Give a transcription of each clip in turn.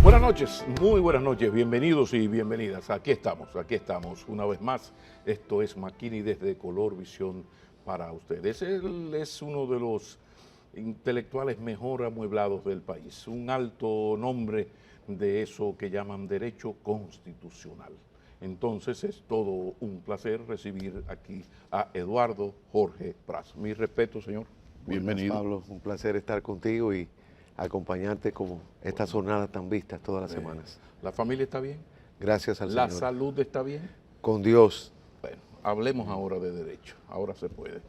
Buenas noches, muy buenas noches, bienvenidos y bienvenidas. Aquí estamos una vez más. Esto es Makini desde Color Visión para ustedes. Él es uno de los intelectuales mejor amueblados del país, un alto nombre de eso que llaman derecho constitucional. Entonces es todo un placer recibir aquí a Eduardo Jorge Prats. Mi respeto, señor. Bienvenido. Buenas, Pablo, un placer estar contigo y acompañarte como estas jornadas tan vistas todas las semanas. ¿La familia está bien? Gracias al ¿La Señor. salud está bien? Con Dios. Bueno, hablemos ahora de derecho, ahora se puede.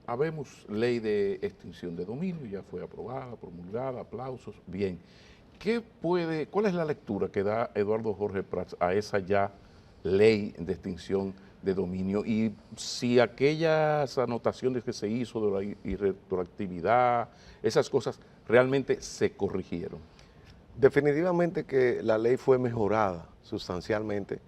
Habemos ley de extinción de dominio, ya fue aprobada, promulgada, aplausos, bien. ¿Cuál es la lectura que da Eduardo Jorge Prats a esa ya ley de extinción de dominio? Y si aquellas anotaciones que se hizo de la irretroactividad, esas cosas realmente se corrigieron. Definitivamente que la ley fue mejorada sustancialmente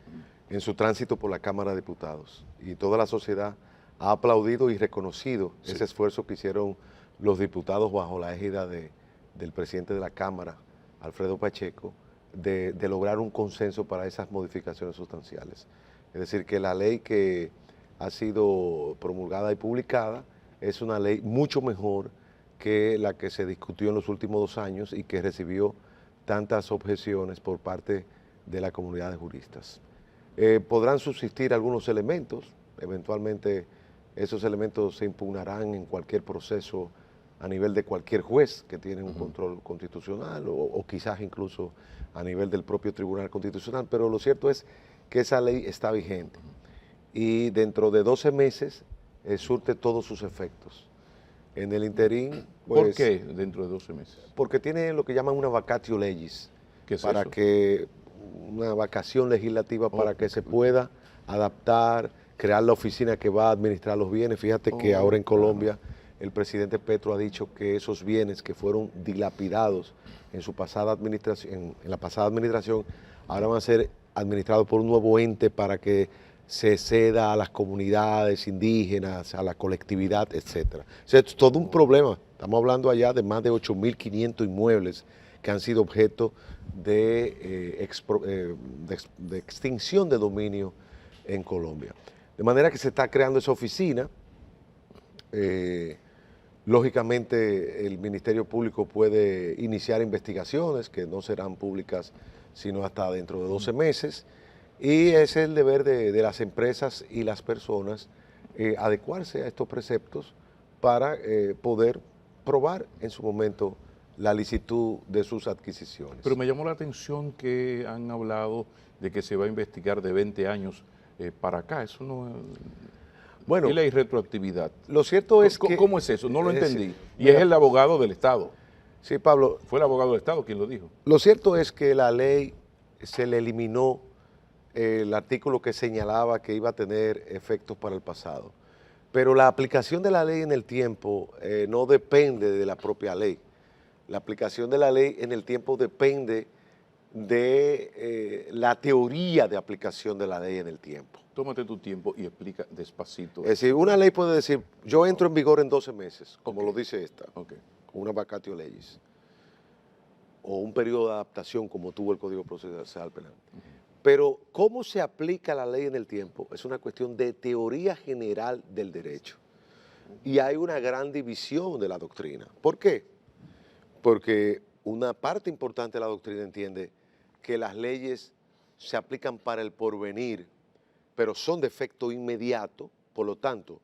en su tránsito por la Cámara de Diputados y toda la sociedad ha aplaudido y reconocido ese esfuerzo que hicieron los diputados bajo la égida del presidente de la Cámara, Alfredo Pacheco, de lograr un consenso para esas modificaciones sustanciales. Es decir, que la ley que ha sido promulgada y publicada es una ley mucho mejor que la que se discutió en los últimos 2 años y que recibió tantas objeciones por parte de la comunidad de juristas. Podrán subsistir algunos elementos, eventualmente esos elementos se impugnarán en cualquier proceso a nivel de cualquier juez que tiene un control constitucional o quizás incluso a nivel del propio Tribunal Constitucional, pero lo cierto es que esa ley está vigente y dentro de 12 meses surte todos sus efectos. En el interín, pues, ¿Por qué dentro de 12 meses? porque tiene lo que llaman una vacatio legis, ¿Qué es para eso? que una vacación legislativa para que se pueda adaptar, crear la oficina que va a administrar los bienes. Fíjate que ahora en Colombia el presidente Petro ha dicho que esos bienes que fueron dilapidados en su pasada administración, en la pasada administración, ahora van a ser administrados por un nuevo ente para que se ceda a las comunidades indígenas, a la colectividad, etcétera. O sea, es todo un problema. Estamos hablando allá de más de 8.500 inmuebles que han sido objeto de extinción de dominio en Colombia. De manera que se está creando esa oficina. Lógicamente el Ministerio Público puede iniciar investigaciones que no serán públicas sino hasta dentro de 12 meses y es el deber de las empresas y las personas adecuarse a estos preceptos para poder probar en su momento la licitud de sus adquisiciones. Pero me llamó la atención que han hablado de que se va a investigar de 20 años para acá. Eso no... Bueno, ¿Y la irretroactividad? lo cierto es que... ¿Cómo es eso? No lo entendí. Y mira, es el abogado del Estado. Sí, Pablo. Fue el abogado del Estado quien lo dijo. Lo cierto es que la ley se le eliminó el artículo que señalaba que iba a tener efectos para el pasado. Pero la aplicación de la ley en el tiempo no depende de la propia ley. La aplicación de la ley en el tiempo depende de la teoría de aplicación de la ley en el tiempo. Tómate tu tiempo y explica despacito. Es decir, una ley puede decir, yo entro en vigor en 12 meses, como lo dice esta, con una vacatio legis, o un periodo de adaptación como tuvo el Código Procesal Penal. Pero cómo se aplica la ley en el tiempo es una cuestión de teoría general del derecho. Y hay una gran división de la doctrina. ¿Por qué? Porque una parte importante de la doctrina entiende que las leyes se aplican para el porvenir, pero son de efecto inmediato. Por lo tanto,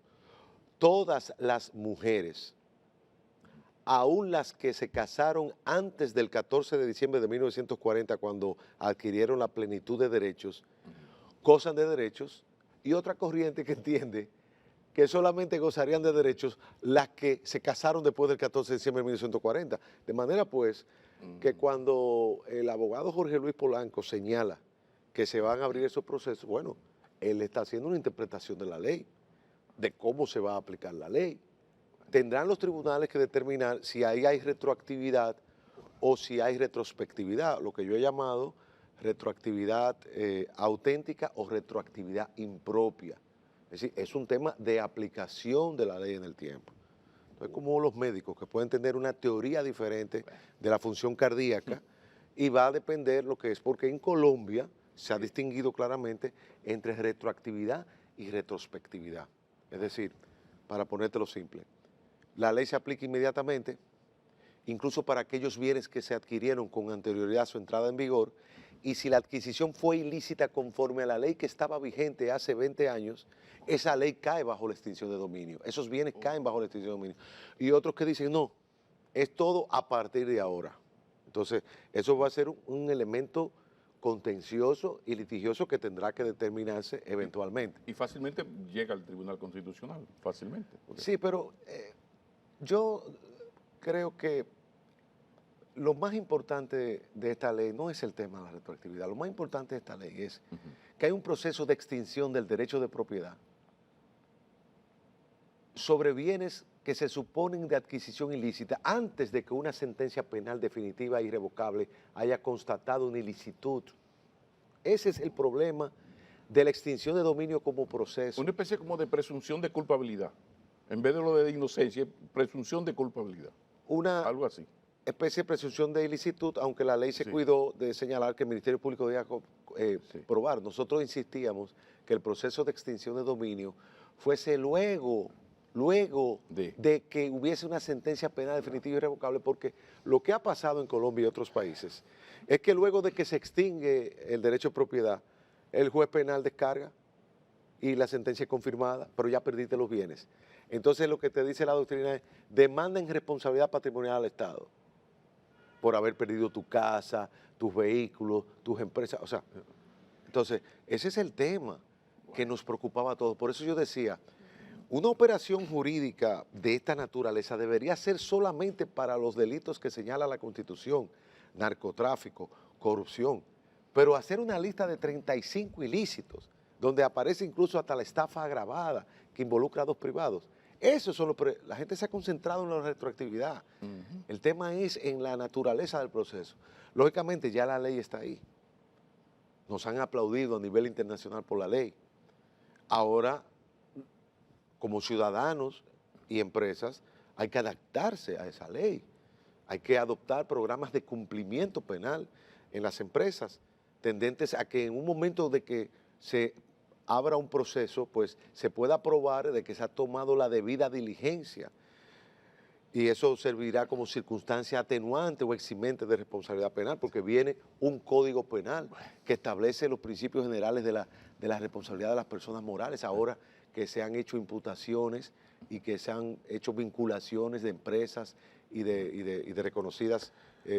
todas las mujeres, aún las que se casaron antes del 14 de diciembre de 1940, cuando adquirieron la plenitud de derechos, gozan de derechos, y otra corriente que entiende que solamente gozarían de derechos las que se casaron después del 14 de diciembre de 1940. De manera pues que cuando el abogado Jorge Luis Polanco señala que se van a abrir esos procesos, bueno, él está haciendo una interpretación de la ley, de cómo se va a aplicar la ley. Tendrán los tribunales que determinar si ahí hay retroactividad o si hay retrospectividad, lo que yo he llamado retroactividad auténtica o retroactividad impropia. Es decir, es un tema de aplicación de la ley en el tiempo. Es como los médicos que pueden tener una teoría diferente de la función cardíaca y va a depender lo que es, porque en Colombia se ha distinguido claramente entre retroactividad y retrospectividad. Es decir, para ponértelo simple, la ley se aplica inmediatamente, incluso para aquellos bienes que se adquirieron con anterioridad a su entrada en vigor, y si la adquisición fue ilícita conforme a la ley que estaba vigente hace 20 años, esa ley cae bajo la extinción de dominio, esos bienes caen bajo la extinción de dominio. Y otros que dicen, no, es todo a partir de ahora. Entonces, eso va a ser un elemento contencioso y litigioso que tendrá que determinarse eventualmente. Y fácilmente llega al Tribunal Constitucional, fácilmente. Sí, pero yo creo que lo más importante de esta ley no es el tema de la retroactividad, lo más importante de esta ley es que hay un proceso de extinción del derecho de propiedad sobre bienes que se suponen de adquisición ilícita antes de que una sentencia penal definitiva e irrevocable haya constatado una ilicitud. Ese es el problema de la extinción de dominio como proceso. Una especie como de presunción de culpabilidad. En vez de lo de inocencia, presunción de culpabilidad. Algo así. Especie de presunción de ilicitud, aunque la ley se cuidó de señalar que el Ministerio Público debía probar. Nosotros insistíamos que el proceso de extinción de dominio fuese luego de que hubiese una sentencia penal definitiva y irrevocable, porque lo que ha pasado en Colombia y otros países es que luego de que se extingue el derecho de propiedad, el juez penal descarga y la sentencia es confirmada, pero ya perdiste los bienes. Entonces lo que te dice la doctrina es, demanda en responsabilidad patrimonial al Estado por haber perdido tu casa, tus vehículos, tus empresas, o sea, entonces ese es el tema que nos preocupaba a todos. Por eso yo decía, una operación jurídica de esta naturaleza debería ser solamente para los delitos que señala la Constitución, narcotráfico, corrupción, pero hacer una lista de 35 ilícitos, donde aparece incluso hasta la estafa agravada que involucra a dos privados, eso son la gente se ha concentrado en la retroactividad. El tema es en la naturaleza del proceso. Lógicamente ya la ley está ahí. Nos han aplaudido a nivel internacional por la ley. Ahora, como ciudadanos y empresas, hay que adaptarse a esa ley. Hay que adoptar programas de cumplimiento penal en las empresas, tendentes a que en un momento de que se abra un proceso, pues se pueda probar de que se ha tomado la debida diligencia y eso servirá como circunstancia atenuante o eximente de responsabilidad penal, porque viene un código penal que establece los principios generales de la responsabilidad de las personas morales, ahora que se han hecho imputaciones y que se han hecho vinculaciones de empresas y de reconocidas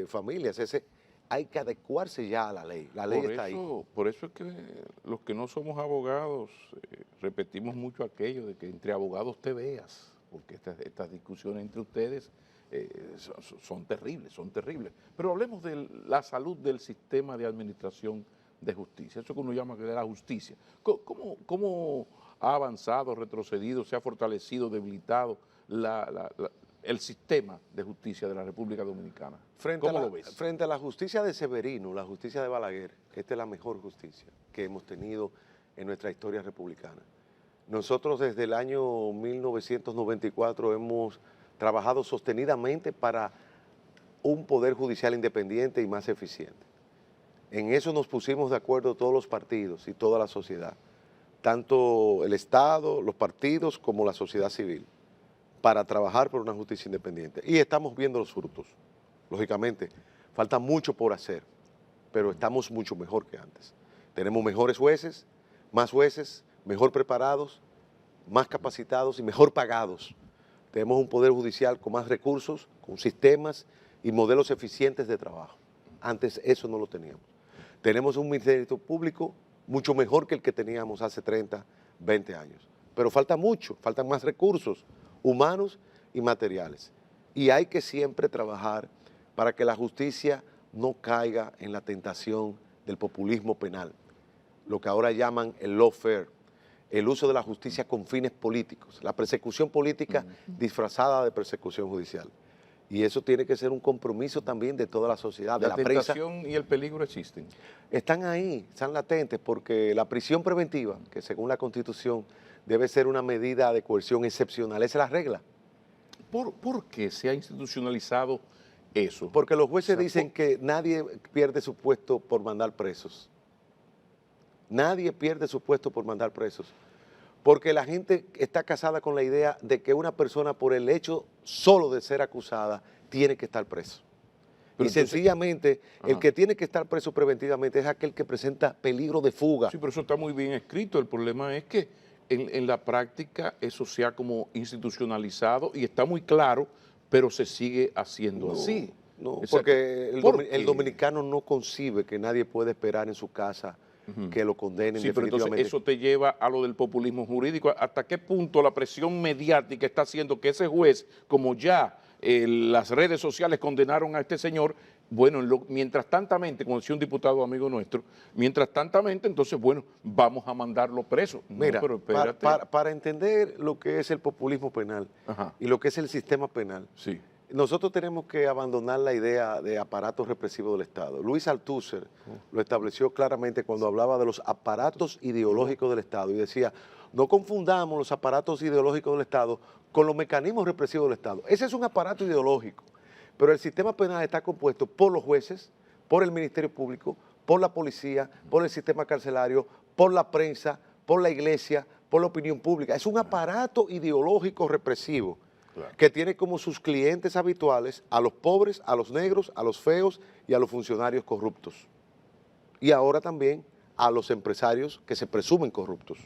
familias. Hay que adecuarse ya a la ley está ahí. Por eso es que los que no somos abogados repetimos mucho aquello de que entre abogados te veas, porque estas discusiones entre ustedes son terribles, son terribles. Pero hablemos de la salud del sistema de administración de justicia, eso que uno llama que es la justicia. ¿Cómo ha avanzado, retrocedido, se ha fortalecido, debilitado el sistema de justicia de la República Dominicana? ¿Cómo lo ves? Frente a la justicia de Severino, la justicia de Balaguer, esta es la mejor justicia que hemos tenido en nuestra historia republicana. Nosotros desde el año 1994 hemos trabajado sostenidamente para un poder judicial independiente y más eficiente. En eso nos pusimos de acuerdo todos los partidos y toda la sociedad, tanto el Estado, los partidos como la sociedad civil, para trabajar por una justicia independiente. Y estamos viendo los frutos. Lógicamente, falta mucho por hacer, pero estamos mucho mejor que antes. Tenemos mejores jueces, mejor preparados, más capacitados y mejor pagados. Tenemos un poder judicial con más recursos, con sistemas y modelos eficientes de trabajo. Antes eso no lo teníamos. Tenemos un Ministerio Público mucho mejor que el que teníamos hace 30, 20 años. Pero falta mucho, faltan más recursos humanos y materiales. Y hay que siempre trabajar para que la justicia no caiga en la tentación del populismo penal, lo que ahora llaman el lawfare, el uso de la justicia con fines políticos, la persecución política disfrazada de persecución judicial. Y eso tiene que ser un compromiso también de toda la sociedad, de la prensa. La tentación y el peligro existen. Están ahí, están latentes, porque la prisión preventiva, que según la Constitución debe ser una medida de coerción excepcional, esa es la regla. ¿Por qué se ha institucionalizado eso? Porque los jueces O sea, dicen que nadie pierde su puesto por mandar presos. Nadie pierde su puesto por mandar presos. Porque la gente está casada con la idea de que una persona por el hecho solo de ser acusada tiene que estar preso. Pero y entonces, sencillamente el ajá. que tiene que estar preso preventivamente es aquel que presenta peligro de fuga. Sí, pero eso está muy bien escrito. El problema es que en la práctica eso se ha como institucionalizado y está muy claro, pero se sigue haciendo así. No, Exacto. porque ¿Por el qué? dominicano no concibe que nadie puede esperar en su casa que lo condenen Sí, pero entonces definitivamente. eso te lleva a lo del populismo jurídico. ¿Hasta qué punto la presión mediática está haciendo que ese juez, como ya las redes sociales condenaron a este señor, bueno, mientras tantamente, como decía un diputado amigo nuestro, mientras tantamente, entonces, bueno, vamos a mandarlo preso. No, Mira, pero espérate. para entender lo que es el populismo penal Ajá. y lo que es el sistema penal, Sí. nosotros tenemos que abandonar la idea de aparatos represivos del Estado. Luis Althusser lo estableció claramente cuando hablaba de los aparatos ideológicos del Estado y decía, no confundamos los aparatos ideológicos del Estado con los mecanismos represivos del Estado. Ese es un aparato ideológico, pero el sistema penal está compuesto por los jueces, por el Ministerio Público, por la policía, por el sistema carcelario, por la prensa, por la iglesia, por la opinión pública. Es un aparato ideológico represivo. Claro. Que tiene como sus clientes habituales a los pobres, a los negros, a los feos y a los funcionarios corruptos. Y ahora también a los empresarios que se presumen corruptos.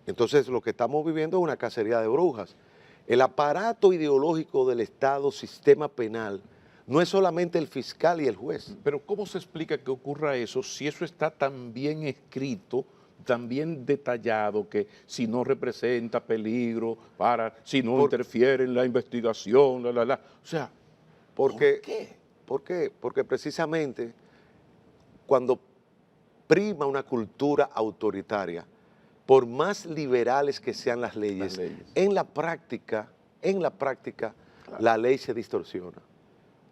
Entonces lo que estamos viviendo es una cacería de brujas. El aparato ideológico del Estado, sistema penal, no es solamente el fiscal y el juez. Pero ¿cómo se explica que ocurra eso si eso está tan bien escrito, tan bien detallado, que si no representa peligro, si no interfiere en la investigación, O sea, ¿por qué? ¿Por qué? Porque precisamente cuando prima una cultura autoritaria, por más liberales que sean las leyes. En la práctica, claro, la ley se distorsiona.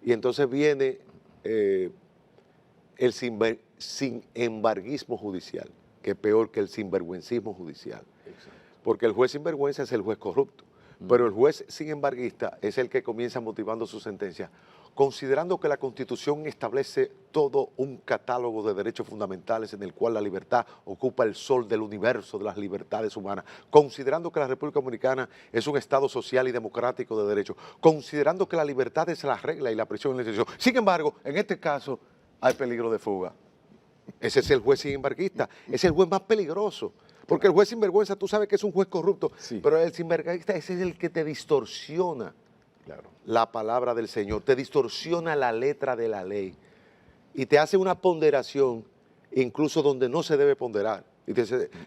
Y entonces viene el sinembarguismo judicial, que es peor que el sinvergüencismo judicial. Exacto. Porque el juez sinvergüenza es el juez corrupto, pero el juez sinembarguista es el que comienza motivando su sentencia, considerando que la Constitución establece todo un catálogo de derechos fundamentales en el cual la libertad ocupa el sol del universo de las libertades humanas, considerando que la República Dominicana es un Estado social y democrático de derecho, considerando que la libertad es la regla y la prisión es la excepción. Sin embargo, en este caso hay peligro de fuga. Ese es el juez sinvergüenza, es el juez más peligroso. Porque el juez sinvergüenza, tú sabes que es un juez corrupto, sí, pero el sinvergüenza ese es el que te distorsiona. Claro. La palabra del Señor, te distorsiona la letra de la ley y te hace una ponderación incluso donde no se debe ponderar. Y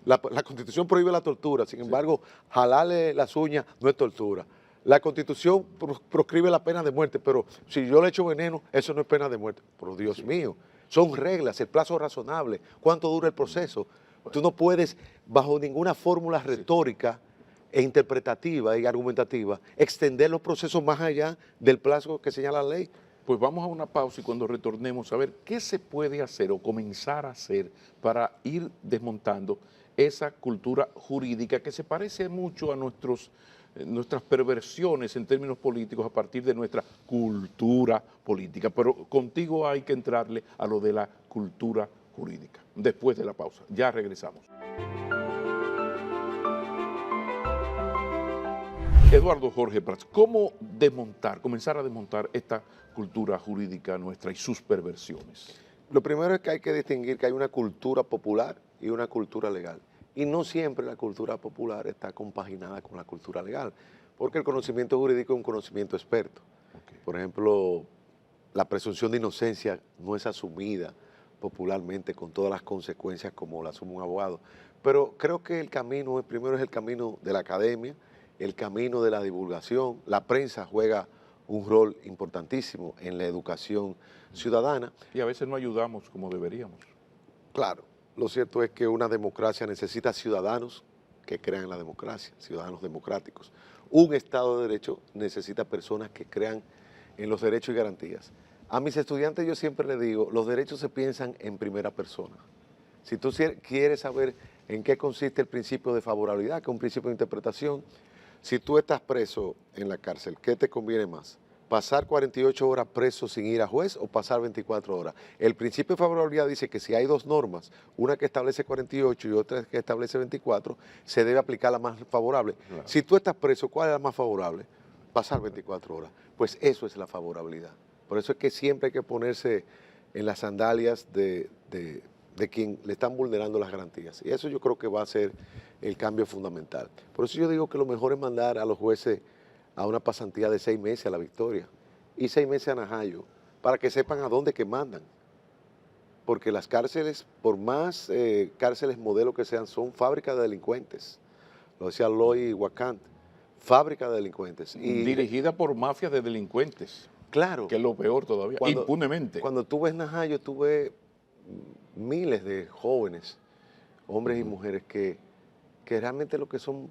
la Constitución prohíbe la tortura, sin embargo, jalarle las uñas no es tortura. La Constitución proscribe la pena de muerte, pero si yo le echo veneno, eso no es pena de muerte. Pero Dios mío, son reglas, el plazo razonable, cuánto dura el proceso. Tú no puedes, bajo ninguna fórmula retórica e interpretativa y argumentativa, extender los procesos más allá del plazo que señala la ley. Pues vamos a una pausa y cuando retornemos a ver qué se puede hacer o comenzar a hacer para ir desmontando esa cultura jurídica que se parece mucho a nuestras perversiones en términos políticos a partir de nuestra cultura política. Pero contigo hay que entrarle a lo de la cultura jurídica. Después de la pausa. Ya regresamos. Eduardo Jorge Prats, ¿cómo comenzar a desmontar esta cultura jurídica nuestra y sus perversiones? Lo primero es que hay que distinguir que hay una cultura popular y una cultura legal. Y no siempre la cultura popular está compaginada con la cultura legal, porque el conocimiento jurídico es un conocimiento experto. Okay. Por ejemplo, la presunción de inocencia no es asumida popularmente con todas las consecuencias como la asume un abogado. Pero creo que el camino, primero es el camino de la academia, el camino de la divulgación. La prensa juega un rol importantísimo en la educación ciudadana. Y a veces no ayudamos como deberíamos. Claro, lo cierto es que una democracia necesita ciudadanos que crean en la democracia, ciudadanos democráticos. Un Estado de Derecho necesita personas que crean en los derechos y garantías. A mis estudiantes yo siempre les digo, los derechos se piensan en primera persona. Si tú quieres saber en qué consiste el principio de favorabilidad, que es un principio de interpretación, Si tú estás preso en la cárcel, ¿qué te conviene más? ¿Pasar 48 horas preso sin ir a juez o pasar 24 horas? El principio de favorabilidad dice que si hay dos normas, una que establece 48 y otra que establece 24, se debe aplicar la más favorable. Claro. Si tú estás preso, ¿cuál es la más favorable? Pasar 24 horas. Pues eso es la favorabilidad. Por eso es que siempre hay que ponerse en las sandalias de quien le están vulnerando las garantías. Y eso yo creo que va a ser el cambio fundamental. Por eso yo digo que lo mejor es mandar a los jueces a una pasantía de 6 meses a La Victoria y 6 meses a Najayo, para que sepan a dónde que mandan. Porque las cárceles, por más cárceles modelo que sean, son fábricas de delincuentes. Lo decía Lloyd Wakant, fábrica de delincuentes. Y dirigida por mafias de delincuentes. Claro. Que es lo peor todavía, impunemente. Cuando tú ves Najayo, tú ves miles de jóvenes, hombres y mujeres, que realmente lo que son,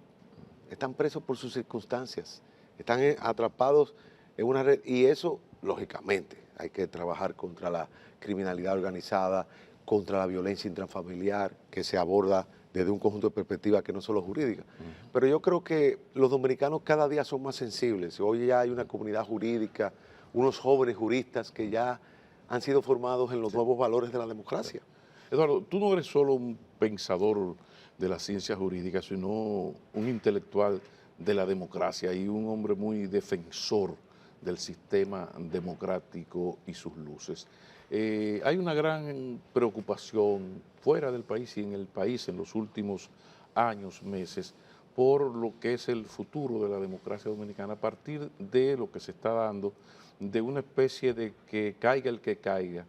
están presos por sus circunstancias, están atrapados en una red, y eso, lógicamente, hay que trabajar contra la criminalidad organizada, contra la violencia intrafamiliar, que se aborda desde un conjunto de perspectivas que no solo jurídicas. Pero yo creo que los dominicanos cada día son más sensibles. Hoy ya hay una comunidad jurídica, unos jóvenes juristas que ya han sido formados en los nuevos valores de la democracia. Eduardo, tú no eres solo un pensador de la ciencia jurídica, sino un intelectual de la democracia y un hombre muy defensor del sistema democrático y sus luces. Hay una gran preocupación fuera del país y en el país en los últimos años, meses, por lo que es el futuro de la democracia dominicana a partir de lo que se está dando, de una especie de que caiga el que caiga,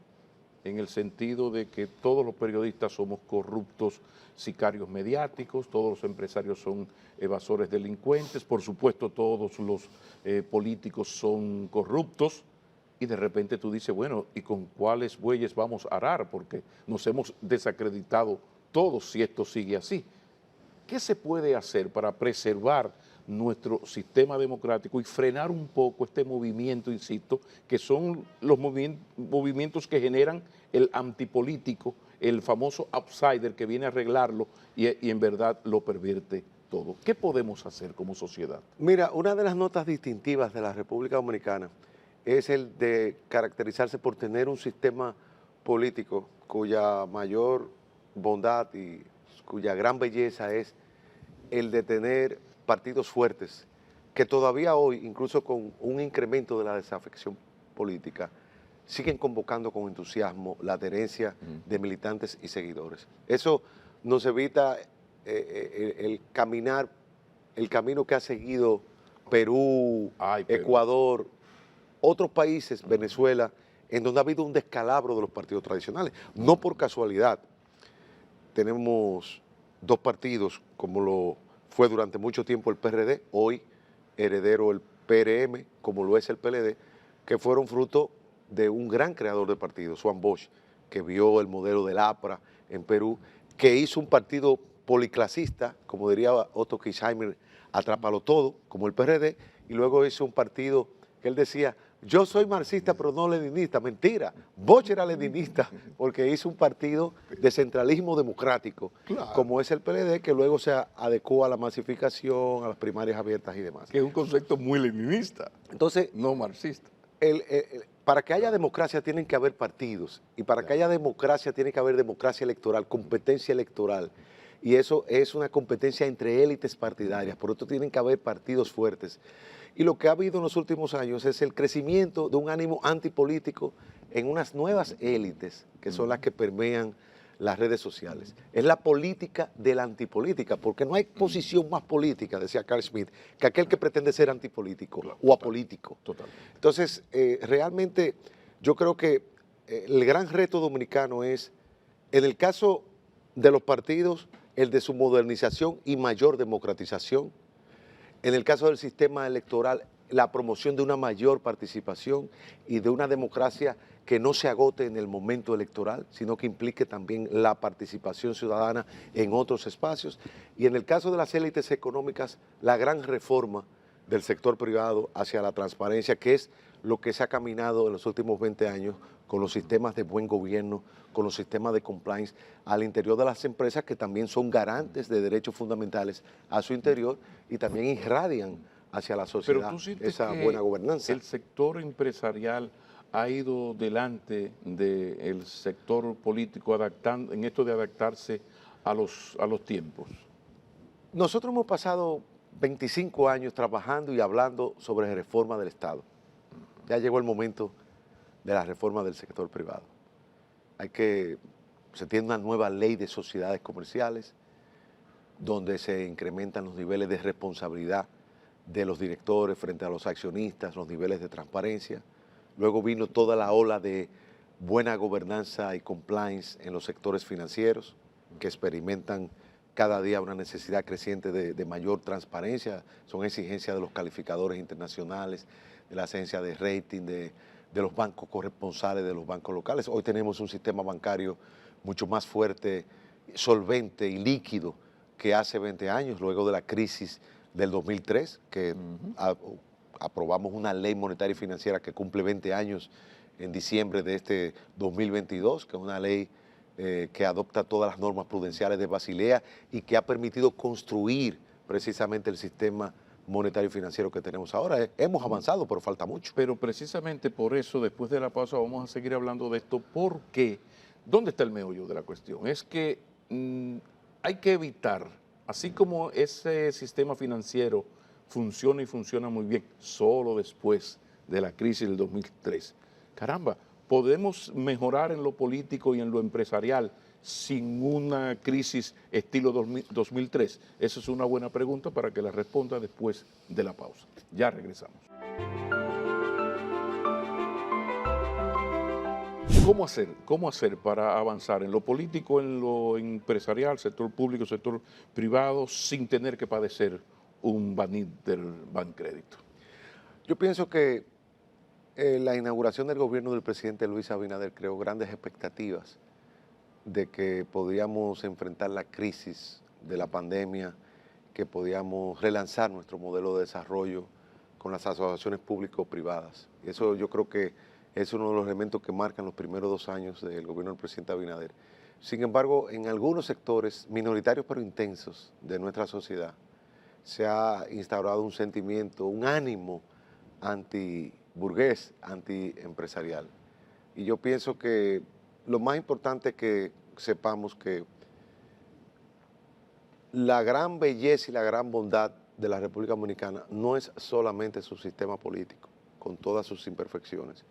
en el sentido de que todos los periodistas somos corruptos, sicarios mediáticos, todos los empresarios son evasores delincuentes, por supuesto todos los políticos son corruptos, y de repente tú dices, bueno, ¿y con cuáles bueyes vamos a arar? Porque nos hemos desacreditado todos si esto sigue así. ¿Qué se puede hacer para preservar nuestro sistema democrático y frenar un poco este movimiento, insisto, que son los movimientos que generan el antipolítico, el famoso outsider que viene a arreglarlo y en verdad lo pervierte todo? ¿Qué podemos hacer como sociedad? Mira, una de las notas distintivas de la República Dominicana es el de caracterizarse por tener un sistema político cuya mayor bondad y cuya gran belleza es el de tener partidos fuertes, que todavía hoy, incluso con un incremento de la desafección política, siguen convocando con entusiasmo la adherencia de militantes y seguidores. Eso nos evita el camino que ha seguido Perú, Ecuador, otros países, Venezuela, en donde ha habido un descalabro de los partidos tradicionales. No por casualidad tenemos dos partidos, como lo fue durante mucho tiempo el PRD, hoy heredero el PRM, como lo es el PLD, que fueron fruto de un gran creador de partidos, Juan Bosch, que vio el modelo del APRA en Perú, que hizo un partido policlasista, como diría Otto Kirchheimer, atrápalo todo, como el PRD, y luego hizo un partido que él decía, yo soy marxista pero no leninista. Mentira, Bosch era leninista porque hizo un partido de centralismo democrático, claro, como es el PLD, que luego se adecuó a la masificación, a las primarias abiertas y demás. Que es un concepto muy leninista, entonces, no marxista. Para que haya democracia tienen que haber partidos, y para que haya democracia tiene que haber democracia electoral, competencia electoral, y eso es una competencia entre élites partidarias, por eso tienen que haber partidos fuertes. Y lo que ha habido en los últimos años es el crecimiento de un ánimo antipolítico en unas nuevas élites, que son las que permean las redes sociales. Es la política de la antipolítica, porque no hay posición más política, decía Carl Schmitt, que aquel que pretende ser antipolítico, claro, o apolítico. Total. Entonces, realmente yo creo que el gran reto dominicano es, en el caso de los partidos, el de su modernización y mayor democratización. En el caso del sistema electoral, la promoción de una mayor participación y de una democracia que no se agote en el momento electoral, sino que implique también la participación ciudadana en otros espacios. Y en el caso de las élites económicas, la gran reforma del sector privado hacia la transparencia, que es lo que se ha caminado en los últimos 20 años con los sistemas de buen gobierno, con los sistemas de compliance al interior de las empresas, que también son garantes de derechos fundamentales a su interior y también irradian hacia la sociedad Pero tú sientes esa que buena gobernanza. el sector empresarial ha ido delante del sector político adaptando, en esto de adaptarse a los tiempos. Nosotros hemos pasado 25 años trabajando y hablando sobre reforma del Estado. Ya llegó el momento de la reforma del sector privado. Se tiene una nueva ley de sociedades comerciales donde se incrementan los niveles de responsabilidad de los directores frente a los accionistas, los niveles de transparencia. Luego vino toda la ola de buena gobernanza y compliance en los sectores financieros, que experimentan cada día una necesidad creciente de mayor transparencia. Son exigencias de los calificadores internacionales, de la agencia de rating, de los bancos corresponsales, de los bancos locales. Hoy tenemos un sistema bancario mucho más fuerte, solvente y líquido que hace 20 años, luego de la crisis del 2003, que aprobamos una ley monetaria y financiera que cumple 20 años en diciembre de este 2022, que es una ley que adopta todas las normas prudenciales de Basilea y que ha permitido construir precisamente el sistema monetario y financiero que tenemos ahora. Hemos avanzado, pero falta mucho. Pero precisamente por eso, después de la pausa, vamos a seguir hablando de esto, porque ¿dónde está el meollo de la cuestión? Es que hay que evitar, así como ese sistema financiero funciona y funciona muy bien solo después de la crisis del 2003. Caramba, ¿podemos mejorar en lo político y en lo empresarial sin una crisis estilo 2003? Esa es una buena pregunta para que la responda después de la pausa. Ya regresamos. ¿Cómo hacer para avanzar en lo político, en lo empresarial, sector público, sector privado, sin tener que padecer un banit del Bancrédito? Yo pienso que la inauguración del gobierno del presidente Luis Abinader creó grandes expectativas de que podíamos enfrentar la crisis de la pandemia, que podíamos relanzar nuestro modelo de desarrollo con las asociaciones público-privadas. Y eso yo creo que es uno de los elementos que marcan los primeros 2 años del gobierno del presidente Abinader. Sin embargo, en algunos sectores minoritarios pero intensos de nuestra sociedad, se ha instaurado un sentimiento, un ánimo anti-burgués, anti-empresarial. Y yo pienso que lo más importante es que sepamos que la gran belleza y la gran bondad de la República Dominicana no es solamente su sistema político, con todas sus imperfecciones,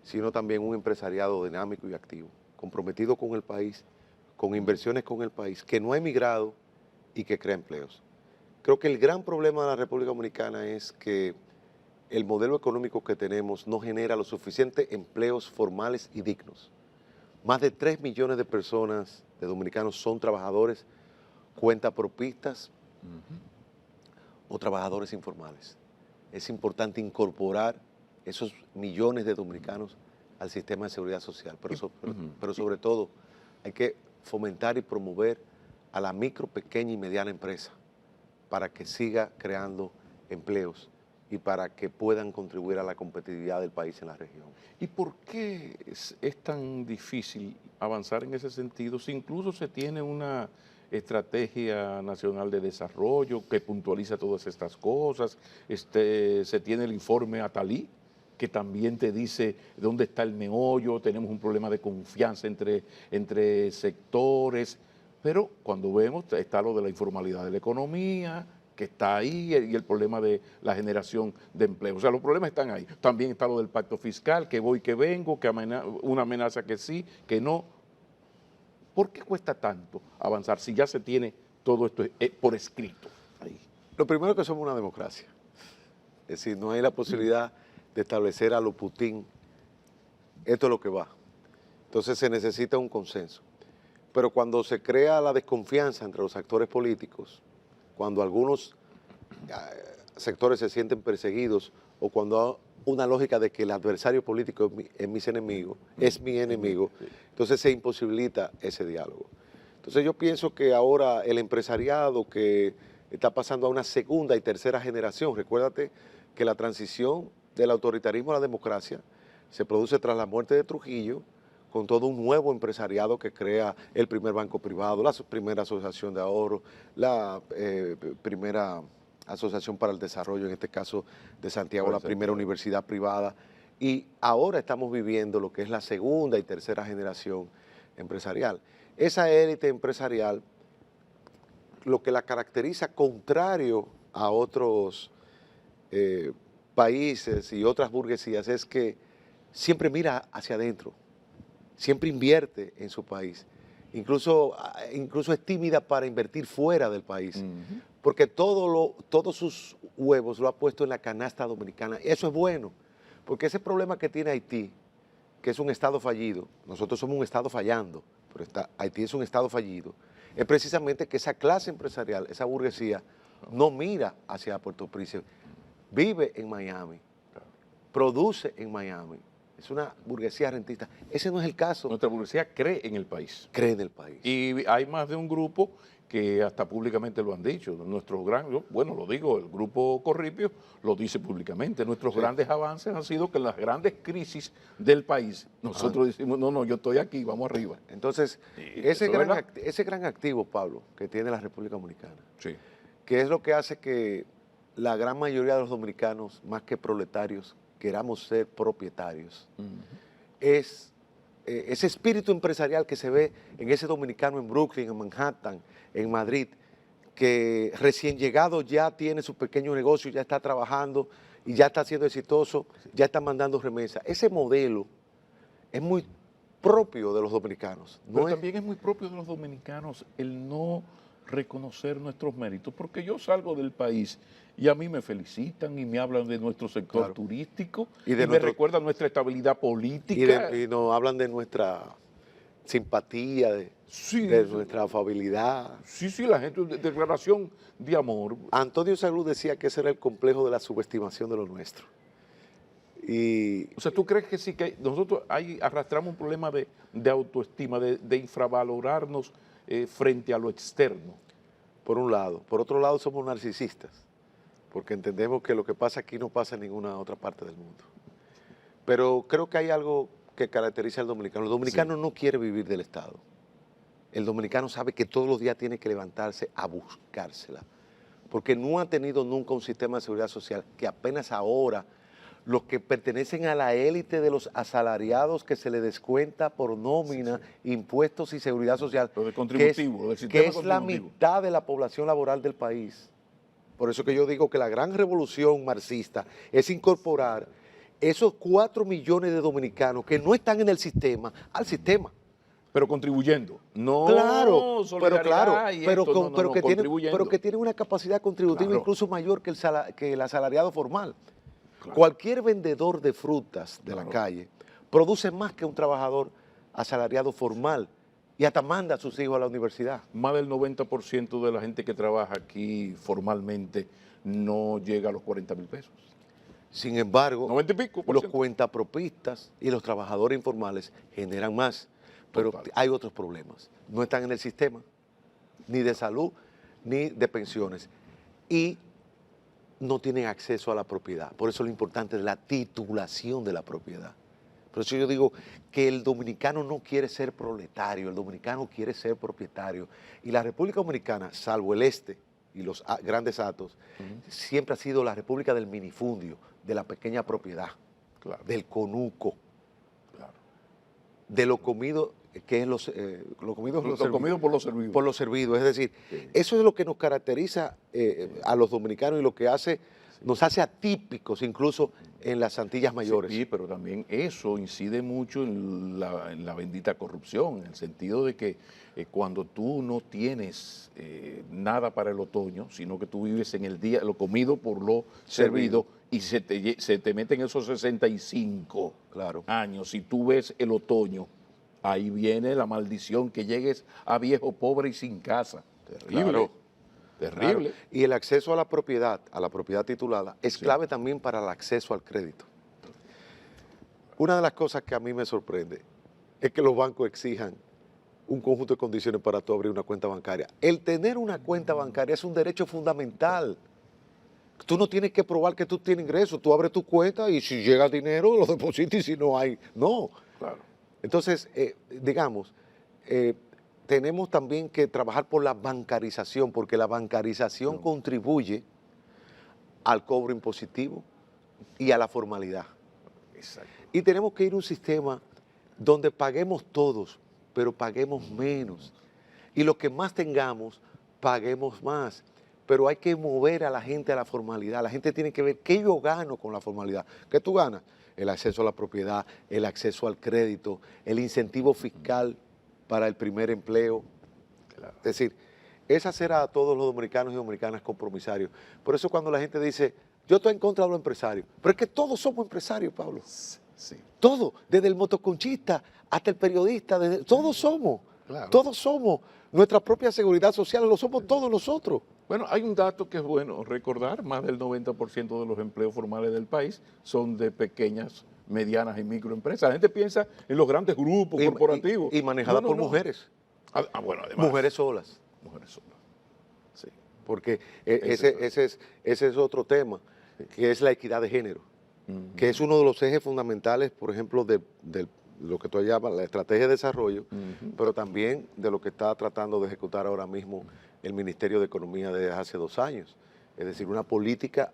sino también un empresariado dinámico y activo, comprometido con el país, con inversiones con el país, que no ha emigrado y que crea empleos. Creo que el gran problema de la República Dominicana es que el modelo económico que tenemos no genera los suficientes empleos formales y dignos. Más de 3 millones de personas, de dominicanos, son trabajadores cuentapropistas o trabajadores informales. Es importante incorporar esos millones de dominicanos al sistema de seguridad social, pero sobre todo hay que fomentar y promover a la micro, pequeña y mediana empresa para que siga creando empleos y para que puedan contribuir a la competitividad del país en la región. ¿Y por qué es tan difícil avanzar en ese sentido si incluso se tiene una estrategia nacional de desarrollo que puntualiza todas estas cosas? Se tiene el informe Atalí, que también te dice dónde está el meollo, tenemos un problema de confianza entre sectores, pero cuando vemos está lo de la informalidad de la economía, que está ahí, y el problema de la generación de empleo. O sea, los problemas están ahí. También está lo del pacto fiscal, que voy, que vengo, que una amenaza que sí, que no. ¿Por qué cuesta tanto avanzar si ya se tiene todo esto por escrito ahí? Lo primero es que somos una democracia. Es decir, no hay la posibilidad de establecer a lo Putin, esto es lo que va. Entonces se necesita un consenso. Pero cuando se crea la desconfianza entre los actores políticos, cuando algunos sectores se sienten perseguidos o cuando hay una lógica de que el adversario político es mi enemigo, entonces se imposibilita ese diálogo. Entonces yo pienso que ahora el empresariado que está pasando a una segunda y tercera generación. Recuérdate que la transición del autoritarismo a la democracia se produce tras la muerte de Trujillo, con todo un nuevo empresariado que crea el primer banco privado, la primera asociación de ahorro, la primera asociación para el desarrollo, en este caso de Santiago, la primera universidad privada. Y ahora estamos viviendo lo que es la segunda y tercera generación empresarial. Esa élite empresarial, lo que la caracteriza, contrario a otros países y otras burguesías, es que siempre mira hacia adentro, siempre invierte en su país, incluso es tímida para invertir fuera del país, porque todos sus huevos lo ha puesto en la canasta dominicana. Eso es bueno, porque ese problema que tiene Haití, que es un estado fallido, nosotros somos un estado fallando, pero Haití es un estado fallido, es precisamente que esa clase empresarial, esa burguesía, no mira hacia Puerto Príncipe, vive en Miami, produce en Miami. Es una burguesía rentista. Ese no es el caso. Nuestra burguesía cree en el país. Cree en el país. Y hay más de un grupo que hasta públicamente lo han dicho. Nuestros grandes, bueno, lo digo, el grupo Corripio lo dice públicamente. Nuestros grandes avances han sido que en las grandes crisis del país nosotros decimos, no, yo estoy aquí, vamos arriba. Entonces, ese gran activo, Pablo, que tiene la República Dominicana, sí, que es lo que hace que la gran mayoría de los dominicanos, más que proletarios, queramos ser propietarios, es ese espíritu empresarial que se ve en ese dominicano en Brooklyn, en Manhattan, en Madrid, que recién llegado ya tiene su pequeño negocio, ya está trabajando y ya está siendo exitoso, ya está mandando remesas. Ese modelo es muy propio de los dominicanos. Pero también es muy propio de los dominicanos el no reconocer nuestros méritos, porque yo salgo del país y a mí me felicitan y me hablan de nuestro sector turístico y me recuerdan nuestra estabilidad política. Y nos hablan de nuestra simpatía, de nuestra afabilidad. Sí, la gente, declaración de amor. Antonio Salud decía que ese era el complejo de la subestimación de lo nuestro. O sea, ¿tú crees que sí que nosotros arrastramos un problema de autoestima, de infravalorarnos frente a lo externo? Por un lado. Por otro lado, somos narcisistas, porque entendemos que lo que pasa aquí no pasa en ninguna otra parte del mundo. Pero creo que hay algo que caracteriza al dominicano. El dominicano no quiere vivir del Estado. El dominicano sabe que todos los días tiene que levantarse a buscársela, porque no ha tenido nunca un sistema de seguridad social, que apenas ahora los que pertenecen a la élite de los asalariados que se le descuenta por nómina, impuestos y seguridad social, que es la mitad de la población laboral del país. Por eso que yo digo que la gran revolución marxista es incorporar esos 4 millones de dominicanos que no están en el sistema al sistema. Pero contribuyendo, no pero que tienen una capacidad contributiva incluso mayor que el asalariado formal. Claro. Cualquier vendedor de frutas de la calle produce más que un trabajador asalariado formal y hasta manda a sus hijos a la universidad. Más del 90% de la gente que trabaja aquí formalmente no llega a los 40,000 pesos. Sin embargo, 90 y pico los cuentapropistas y los trabajadores informales generan más, pero hay otros problemas. No están en el sistema, ni de salud, ni de pensiones. Y no tienen acceso a la propiedad. Por eso lo importante es la titulación de la propiedad. Por eso yo digo que el dominicano no quiere ser proletario, el dominicano quiere ser propietario. Y la República Dominicana, salvo el este y los grandes hatos, siempre ha sido la república del minifundio, de la pequeña propiedad, del conuco, de lo comido, que es lo comido por lo servido. Por lo servido. Es decir, eso es lo que nos caracteriza a los dominicanos y lo que nos hace atípicos incluso en las Antillas Mayores. Sí, pero también eso incide mucho en la bendita corrupción, en el sentido de que cuando tú no tienes nada para el otoño, sino que tú vives en el día, lo comido por lo servido, y se te meten esos 65 años, si tú ves el otoño, ahí viene la maldición, que llegues a viejo, pobre y sin casa. Terrible. Terrible. Claro. Y el acceso a la propiedad titulada, es clave también para el acceso al crédito. Una de las cosas que a mí me sorprende es que los bancos exijan un conjunto de condiciones para tú abrir una cuenta bancaria. El tener una cuenta bancaria es un derecho fundamental. Tú no tienes que probar que tú tienes ingresos, tú abres tu cuenta y si llega dinero lo depositas y si no hay, no. Claro. Entonces, digamos, tenemos también que trabajar por la bancarización, porque la bancarización contribuye al cobro impositivo y a la formalidad. Exacto. Y tenemos que ir a un sistema donde paguemos todos, pero paguemos menos. Y lo que más tengamos, paguemos más. Pero hay que mover a la gente a la formalidad. La gente tiene que ver qué yo gano con la formalidad. ¿Qué tú ganas? El acceso a la propiedad, el acceso al crédito, el incentivo fiscal para el primer empleo. Claro. Es decir, es hacer a todos los dominicanos y dominicanas compromisarios. Por eso cuando la gente dice, yo estoy en contra de los empresarios, pero es que todos somos empresarios, Pablo. Sí. Todos, desde el motoconchista hasta el periodista, todos somos. Claro. Todos somos. Nuestra propia seguridad social lo somos todos nosotros. Bueno, hay un dato que es bueno recordar, más del 90% de los empleos formales del país son de pequeñas, medianas y microempresas. La gente piensa en los grandes grupos corporativos. Y manejadas por mujeres. Bueno, además. Mujeres solas. Mujeres solas, sí. Porque ese es otro tema, que es la equidad de género, que es uno de los ejes fundamentales, por ejemplo, de lo que tú llamas la estrategia de desarrollo, pero también de lo que está tratando de ejecutar ahora mismo el Ministerio de Economía desde hace 2 años. Es decir, una política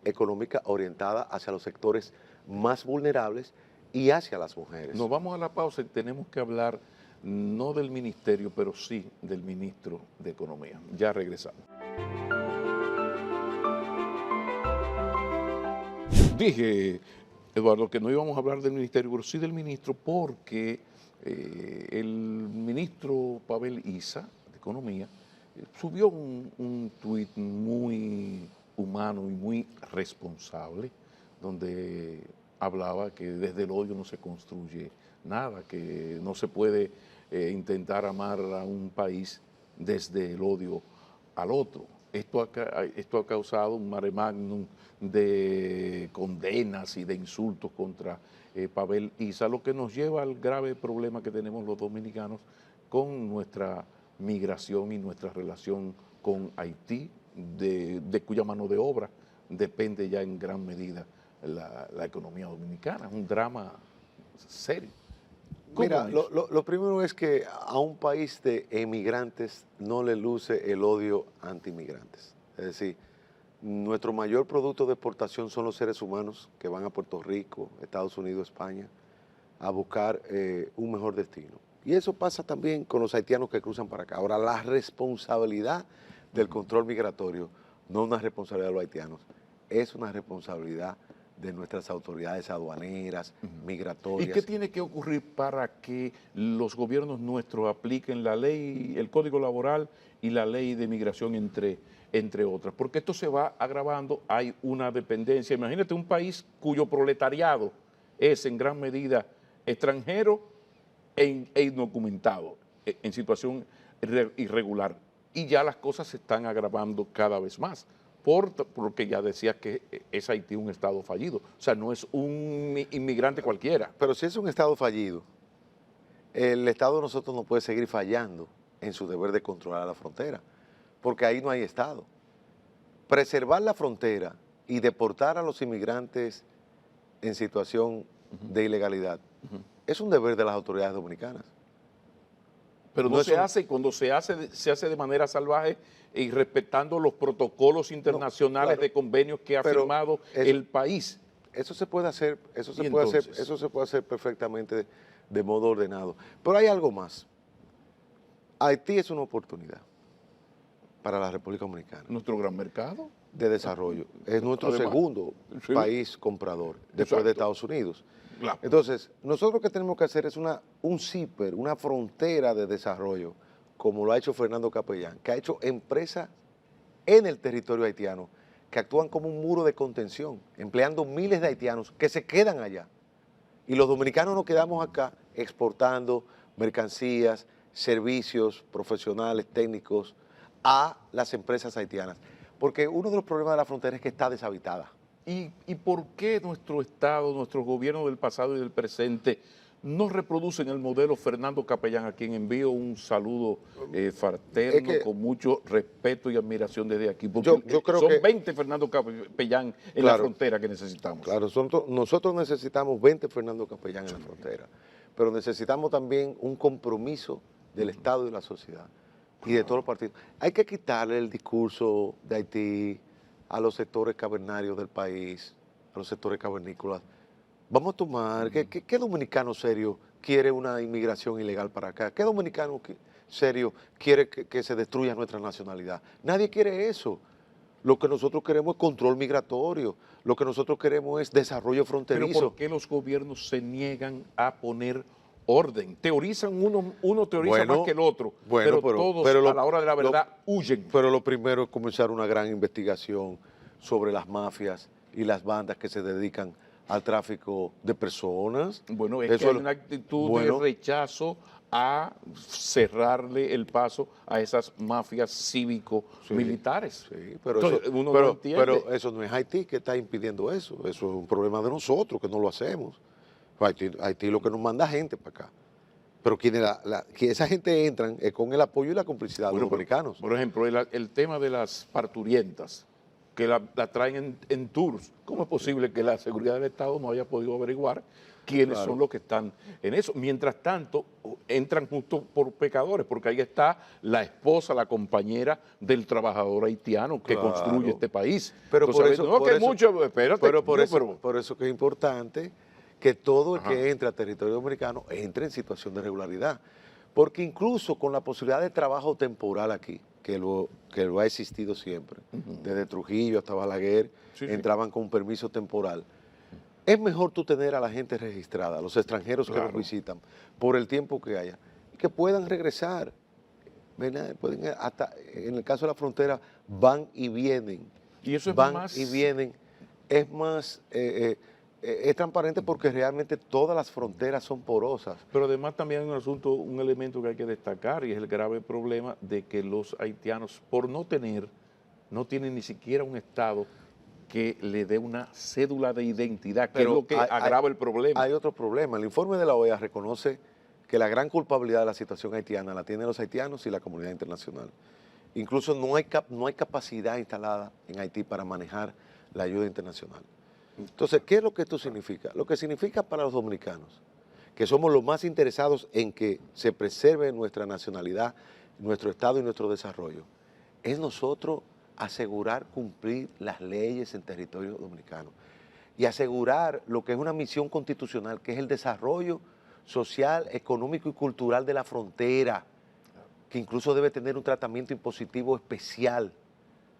económica orientada hacia los sectores más vulnerables y hacia las mujeres. Nos vamos a la pausa y tenemos que hablar no del ministerio, pero sí del ministro de Economía. Ya regresamos. Dije, Eduardo, que no íbamos a hablar del ministerio, pero sí del ministro, porque el ministro Pavel Issa, de Economía, subió un tuit muy humano y muy responsable, donde hablaba que desde el odio no se construye nada, que no se puede intentar amar a un país desde el odio al otro. Esto ha causado un mare magnum de condenas y de insultos contra Pavel Issa, lo que nos lleva al grave problema que tenemos los dominicanos con nuestra migración y nuestra relación con Haití, de cuya mano de obra depende ya en gran medida la economía dominicana. Es un drama serio. Mira, lo primero es que a un país de emigrantes no le luce el odio anti-inmigrantes. Es decir, nuestro mayor producto de exportación son los seres humanos que van a Puerto Rico, Estados Unidos, España, a buscar un mejor destino. Y eso pasa también con los haitianos que cruzan para acá. Ahora, la responsabilidad del control migratorio no es una responsabilidad de los haitianos, es una responsabilidad de nuestras autoridades aduaneras, migratorias. ¿Y qué tiene que ocurrir para que los gobiernos nuestros apliquen la ley, el Código Laboral y la ley de migración, entre otras? Porque esto se va agravando, hay una dependencia. Imagínate un país cuyo proletariado es en gran medida extranjero e indocumentado, en situación irregular. Y ya las cosas se están agravando cada vez más. Porque ya decía que es Haití un estado fallido. O sea, no es un inmigrante cualquiera. Pero si es un estado fallido, el estado de nosotros no puede seguir fallando en su deber de controlar la frontera, porque ahí no hay estado. Preservar la frontera y deportar a los inmigrantes en situación de ilegalidad es un deber de las autoridades dominicanas. Pero no se hace, y cuando se hace de manera salvaje y respetando los protocolos internacionales de convenios que ha firmado el país. Eso se puede hacer, eso se puede hacer perfectamente de modo ordenado. Pero hay algo más. Haití es una oportunidad para la República Dominicana. ¿Nuestro gran mercado? De desarrollo. Es nuestro segundo país comprador, después de Estados Unidos. Claro. Entonces, nosotros lo que tenemos que hacer es un zipper, una frontera de desarrollo, como lo ha hecho Fernando Capellán, que ha hecho empresas en el territorio haitiano que actúan como un muro de contención, empleando miles de haitianos que se quedan allá. Y los dominicanos nos quedamos acá exportando mercancías, servicios profesionales, técnicos, a las empresas haitianas. Porque uno de los problemas de la frontera es que está deshabitada. ¿Y por qué nuestro Estado, nuestros gobiernos del pasado y del presente no reproducen el modelo Fernando Capellán, a quien envío un saludo fraterno, con mucho respeto y admiración desde aquí, porque yo creo son que 20 Fernando Capellán en la frontera que necesitamos. Claro, nosotros necesitamos 20 Fernando Capellán en la frontera, pero necesitamos también un compromiso del Estado y de la sociedad y de todos los partidos. Hay que quitarle el discurso de Haití a los sectores cavernarios del país, a los sectores cavernícolas. Vamos a tomar, ¿qué dominicano serio quiere una inmigración ilegal para acá? ¿Qué dominicano serio quiere que se destruya nuestra nacionalidad? Nadie quiere eso. Lo que nosotros queremos es control migratorio, lo que nosotros queremos es desarrollo fronterizo. ¿Pero por qué los gobiernos se niegan a poner orden? Teorizan, uno teoriza más que el otro, pero todos a la hora de la verdad huyen. Pero lo primero es comenzar una gran investigación sobre las mafias y las bandas que se dedican al tráfico de personas. Bueno, es que hay una actitud de rechazo a cerrarle el paso a esas mafias cívico-militares. Sí, pero, entonces, uno no entiende. Pero eso no es Haití que está impidiendo eso. Eso es un problema de nosotros, que no lo hacemos. Haití lo que nos manda gente para acá. Pero que esa gente entran con el apoyo y la complicidad de los dominicanos. Por ejemplo, el tema de las parturientas, que la traen en tours. ¿Cómo es posible que la seguridad del Estado no haya podido averiguar quiénes son los que están en eso? Mientras tanto, entran justo por pecadores, porque ahí está la esposa, la compañera del trabajador haitiano que construye este país. Pero entonces, por eso que es importante que todo el que entre al territorio dominicano entre en situación de regularidad. Porque incluso con la posibilidad de trabajo temporal aquí, que lo ha existido siempre, desde Trujillo hasta Balaguer, entraban con un permiso temporal. Es mejor tú tener a la gente registrada, a los extranjeros que nos visitan, por el tiempo que haya, y que puedan regresar. Pueden hasta, en el caso de la frontera, van y vienen. Y eso es van más... y vienen. Es más... es transparente porque realmente todas las fronteras son porosas. Pero además también hay un asunto, un elemento que hay que destacar, y es el grave problema de que los haitianos, por no tienen ni siquiera un Estado que le dé una cédula de identidad, que es lo que agrava el problema. Hay otro problema. El informe de la OEA reconoce que la gran culpabilidad de la situación haitiana la tienen los haitianos y la comunidad internacional. Incluso no hay capacidad instalada en Haití para manejar la ayuda internacional. Entonces, ¿qué es lo que esto significa? Lo que significa para los dominicanos, que somos los más interesados en que se preserve nuestra nacionalidad, nuestro Estado y nuestro desarrollo, es nosotros asegurar cumplir las leyes en territorio dominicano y asegurar lo que es una misión constitucional, que es el desarrollo social, económico y cultural de la frontera, que incluso debe tener un tratamiento impositivo especial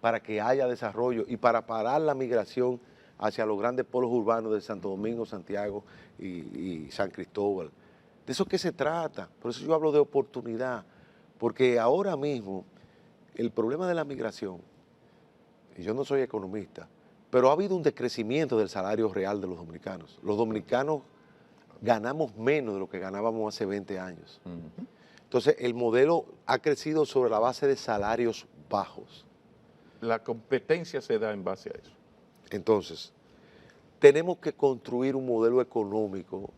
para que haya desarrollo y para parar la migración hacia los grandes polos urbanos de Santo Domingo, Santiago y San Cristóbal. De eso es que se trata. Por eso yo hablo de oportunidad, porque ahora mismo el problema de la migración, y yo no soy economista, pero ha habido un decrecimiento del salario real de los dominicanos. Los dominicanos ganamos menos de lo que ganábamos hace 20 años. Entonces, el modelo ha crecido sobre la base de salarios bajos. La competencia se da en base a eso. Entonces, tenemos que construir un modelo económico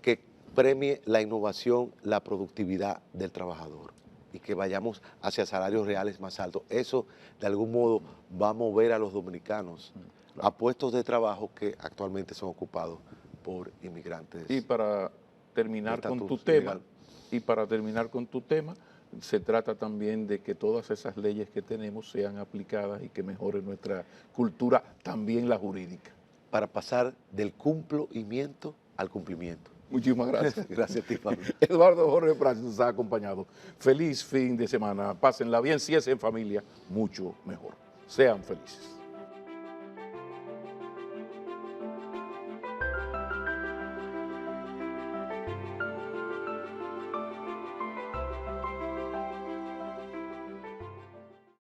que premie la innovación, la productividad del trabajador y que vayamos hacia salarios reales más altos. Eso, de algún modo, va a mover a los dominicanos a puestos de trabajo que actualmente son ocupados por inmigrantes. Y para terminar con tu tema, se trata también de que todas esas leyes que tenemos sean aplicadas y que mejoren nuestra cultura, también la jurídica. Para pasar del cumplimiento al cumplimiento. Muchísimas gracias. Gracias a ti, Pablo. Eduardo Jorge Prats nos ha acompañado. Feliz fin de semana. Pásenla bien. Si es en familia, mucho mejor. Sean felices.